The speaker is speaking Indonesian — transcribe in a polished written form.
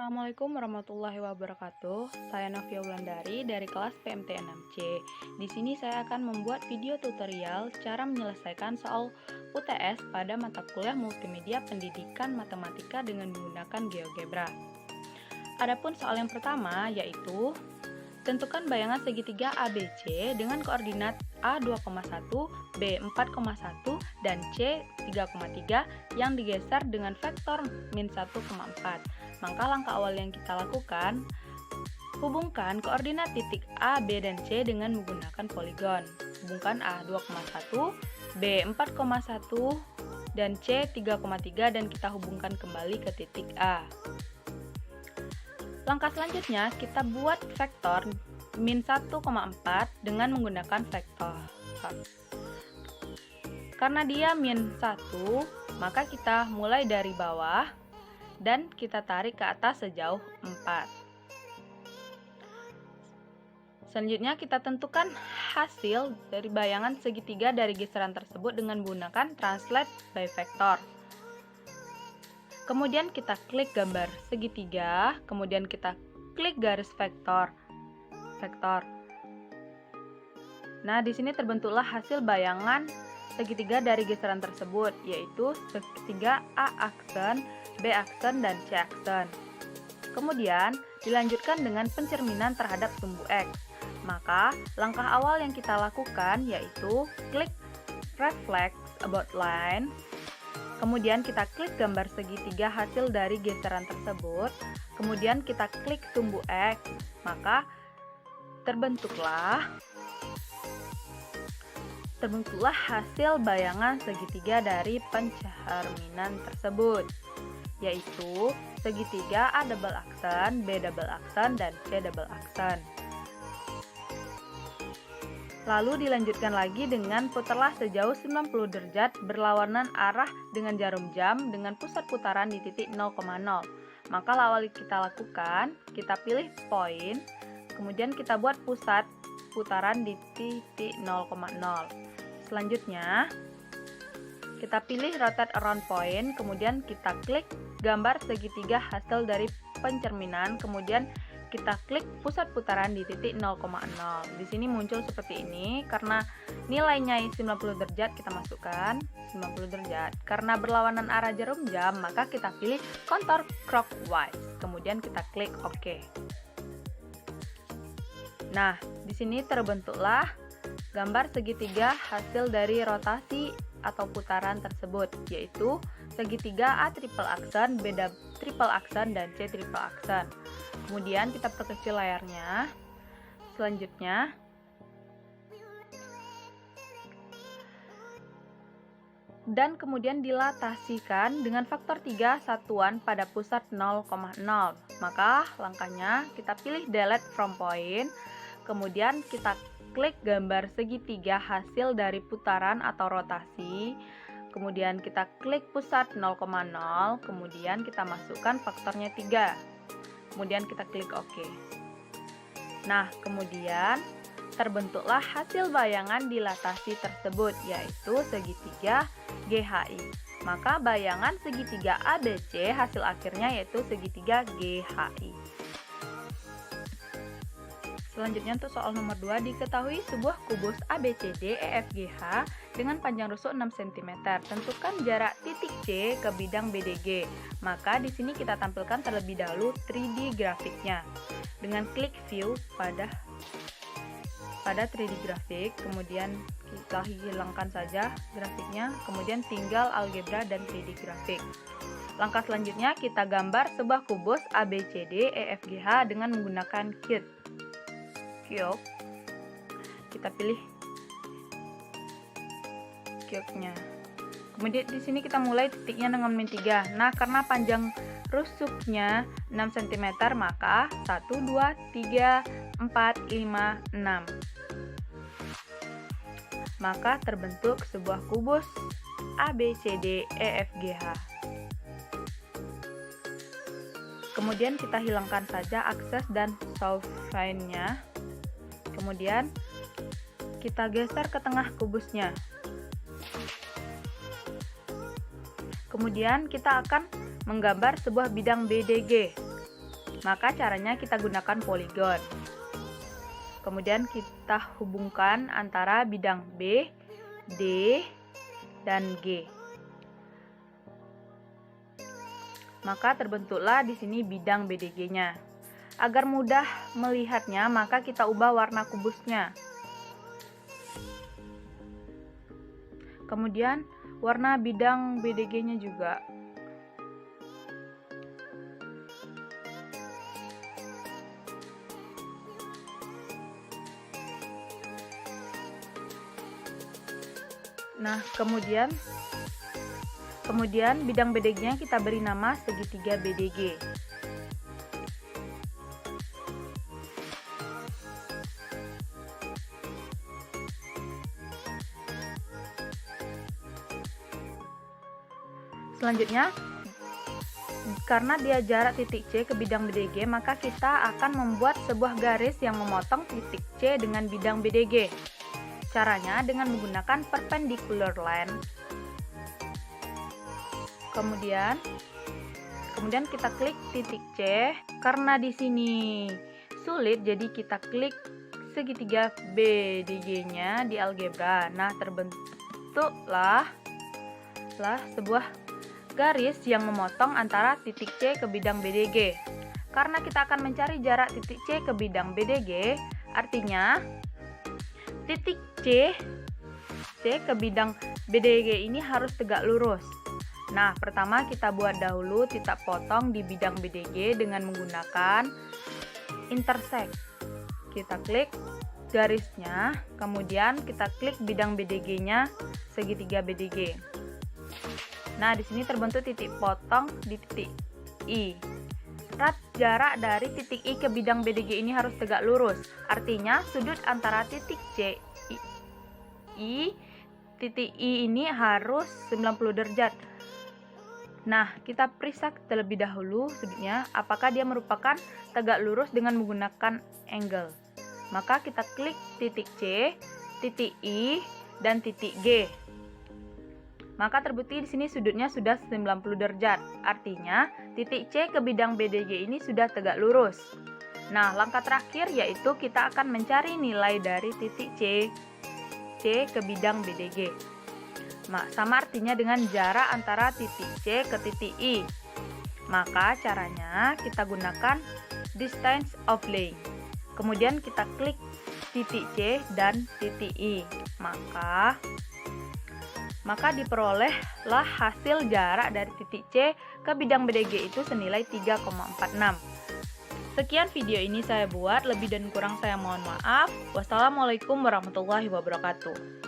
Assalamualaikum warahmatullahi wabarakatuh. Saya Novia Wulandari dari kelas PMT 6C. Di sini saya akan membuat video tutorial cara menyelesaikan soal UTS pada mata kuliah Multimedia Pendidikan Matematika dengan menggunakan GeoGebra. Adapun soal yang pertama yaitu tentukan bayangan segitiga ABC dengan koordinat A 2,1, B 4,1, dan C 3,3 yang digeser dengan vektor min 1,4. Maka langkah awal yang kita lakukan, hubungkan koordinat titik A, B, dan C dengan menggunakan poligon. Hubungkan A 2,1, B 4,1, dan C 3,3 dan kita hubungkan kembali ke titik A. Langkah selanjutnya, kita buat vektor min 1,4 dengan menggunakan vektor. Karena dia min 1, maka kita mulai dari bawah dan kita tarik ke atas sejauh 4. Selanjutnya kita tentukan hasil dari bayangan segitiga dari geseran tersebut dengan menggunakan translate by vector. Kemudian kita klik gambar segitiga, kemudian kita klik garis vektor. Nah, di sini terbentuklah hasil bayangan segitiga dari geseran tersebut, yaitu segitiga A aksen, B aksen, dan C aksen. Kemudian dilanjutkan dengan pencerminan terhadap sumbu X. Maka langkah awal yang kita lakukan yaitu klik reflect about line. Kemudian kita klik gambar segitiga hasil dari geseran tersebut. Kemudian kita klik sumbu X. Maka terbentuklah hasil bayangan segitiga dari pencerminan tersebut, yaitu segitiga A double aksen, B double aksen, dan C double aksen. Lalu dilanjutkan lagi dengan putarlah sejauh 90 derajat berlawanan arah dengan jarum jam dengan pusat putaran di titik 0,0. Maka awal kita lakukan, kita pilih poin, kemudian kita buat pusat putaran di titik 0,0. Selanjutnya, kita pilih rotate around point, kemudian kita klik gambar segitiga hasil dari pencerminan, kemudian kita klik pusat putaran di titik 0,0. Di sini muncul seperti ini karena nilainya 90 derajat, kita masukkan 90 derajat. Karena berlawanan arah jarum jam, maka kita pilih contour clockwise. Kemudian kita klik OK. Nah, di sini terbentuklah gambar segitiga hasil dari rotasi atau putaran tersebut, yaitu segitiga A triple aksen, B triple aksen, dan C triple aksen. Kemudian kita perkecil layarnya. Selanjutnya, dan kemudian dilatasikan dengan faktor 3 satuan pada pusat 0,0. Maka langkahnya kita pilih delete from point, kemudian kita klik gambar segitiga hasil dari putaran atau rotasi, kemudian kita klik pusat 0,0, kemudian kita masukkan faktornya 3, kemudian kita klik OK. Nah, kemudian terbentuklah hasil bayangan dilatasi tersebut, yaitu segitiga GHI. Maka bayangan segitiga ABC hasil akhirnya yaitu segitiga GHI. Selanjutnya untuk soal nomor 2, diketahui sebuah kubus ABCD EFGH dengan panjang rusuk 6 cm. Tentukan jarak titik C ke bidang BDG. Maka di sini kita tampilkan terlebih dahulu 3D grafiknya. Dengan klik view pada 3D grafik, kemudian kita hilangkan saja grafiknya, kemudian tinggal algebra dan 3D grafik. Langkah selanjutnya kita gambar sebuah kubus ABCD EFGH dengan menggunakan cube. Kita pilih cube-nya. Kemudian di sini kita mulai titiknya dengan min 3. Nah, karena panjang rusuknya 6 cm, maka 1 2 3 4 5 6. Maka terbentuk sebuah kubus ABCD EFGH. Kemudian kita hilangkan saja akses dan solve-nya. Kemudian kita geser ke tengah kubusnya. Kemudian kita akan menggambar sebuah bidang BDG. Maka caranya kita gunakan poligon. Kemudian kita hubungkan antara bidang B, D, dan G. Maka terbentuklah di sini bidang BDG-nya. Agar mudah melihatnya, maka kita ubah warna kubusnya. Kemudian warna bidang BDG-nya juga. Nah, kemudian bidang BDG-nya kita beri nama segitiga BDG. Selanjutnya, karena dia jarak titik C ke bidang BDG, maka kita akan membuat sebuah garis yang memotong titik C dengan bidang BDG. Caranya dengan menggunakan perpendicular line. Kemudian kita klik titik C. Karena di sini sulit, jadi kita klik segitiga BDG-nya di algebra. Nah, terbentuklah sebuah garis yang memotong antara titik C ke bidang BDG. Karena kita akan mencari jarak titik C ke bidang BDG, artinya titik C ke bidang BDG ini harus tegak lurus. Nah, pertama kita buat dahulu titik potong di bidang BDG dengan menggunakan intersect. Kita klik garisnya, kemudian kita klik bidang BDG-nya segitiga BDG. Nah, di sini terbentuk titik potong di titik I. Jarak dari titik I ke bidang BDG ini harus tegak lurus. Artinya sudut antara titik C titik I ini harus 90 derajat. Nah, kita periksa terlebih dahulu sudutnya apakah dia merupakan tegak lurus dengan menggunakan angle. Maka kita klik titik C, titik I, dan titik G. Maka terbukti di sini sudutnya sudah 90 derajat. Artinya, titik C ke bidang BDG ini sudah tegak lurus. Nah, langkah terakhir yaitu kita akan mencari nilai dari titik C ke bidang BDG. Sama artinya dengan jarak antara titik C ke titik I. Maka caranya kita gunakan distance of line. Kemudian kita klik titik C dan titik I. Maka diperolehlah hasil jarak dari titik C ke bidang BDG itu senilai 3,46. Sekian video ini saya buat, lebih dan kurang saya mohon maaf. Wassalamualaikum warahmatullahi wabarakatuh.